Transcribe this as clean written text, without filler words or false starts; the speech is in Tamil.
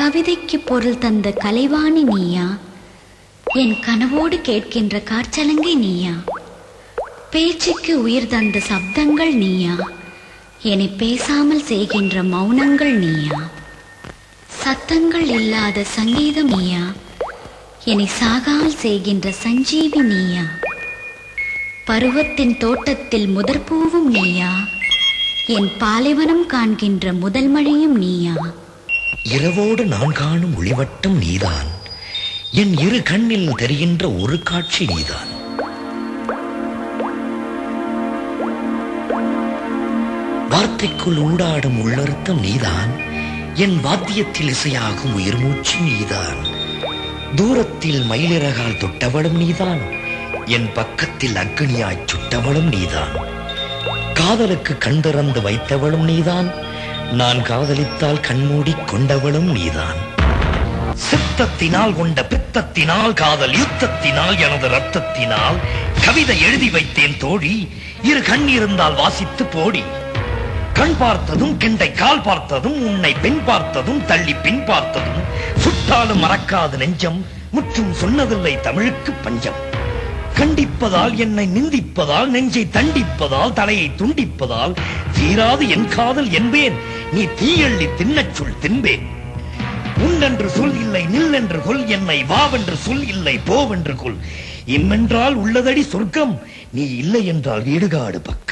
கவிதைக்கு பொருள் தந்த கலைவாணி நீயா? என் கனவோடு கேட்கின்ற காற்றலங்கை நீயா? பேச்சுக்கு உயிர் தந்த சப்தங்கள் நீயா? என்னை பேசாமல் செய்கின்ற மௌனங்கள் நீயா? சத்தங்கள் இல்லாத சங்கீதம் நீயா? என்னை சாகாமல் செய்கின்ற சஞ்சீவி நீயா? பருவத்தின் தோட்டத்தில் முதற்பூவும் நீயா? என் பாலைவனம் காண்கின்ற முதல் மழையும் நீயா? இரவோடு நான் காணும் ஒளிவட்டம் நீதான். என் இரு கண்ணில் தெரிகின்ற ஒரு காட்சி நீதான். வார்த்தைக்குள் ஊடாடும் உள்ளர்த்தம் நீதான். என் வாத்தியத்தில் இசையாகும் உயிர் மூச்சு நீதான். தூரத்தில் மயிலிறகால் தொட்டவளும் நீதான். என் பக்கத்தில் அக்னியாய் சுட்டவளும் நீதான். காதலுக்கு கண் திறந்து வைத்தவளும் நீதான். நான் காதலித்தால் கண்மூடி கொண்டவளும் நீதான். சித்தத்தினால் கொண்ட பித்தத்தினால் காதல் யுத்தத்தினால் எனது ரத்தத்தினால் கவிதை எழுதி வைத்தேன் தோழி. இரு கண் இருந்தால் வாசித்து போடி. கண் பார்த்ததும் கெண்டை கால் பார்த்ததும் உன்னை பெண் பார்த்ததும் தள்ளி பின் பார்த்ததும் சுட்டாலும் மறக்காது நெஞ்சம். முற்றும் சொன்னதில்லை தமிழுக்கு பஞ்சம். கண்டிப்பதால் என்னை நிந்திப்பதால் நெஞ்சை தண்டிப்பதால் தலையை துண்டிப்பதால் தீராது என் காதல் என்பேன். நீ தீயள்ளி தின்னச் சொல் தின்பேன். உன்னென்று சொல் இல்லை நில்லென்று கொல். என்னை வாவென்று சொல் இல்லை போவென்று கொல். இம்மென்றால் உள்ளதடி சொர்க்கம். நீ இல்லை என்றால் வீடுகாடு பக்கம்.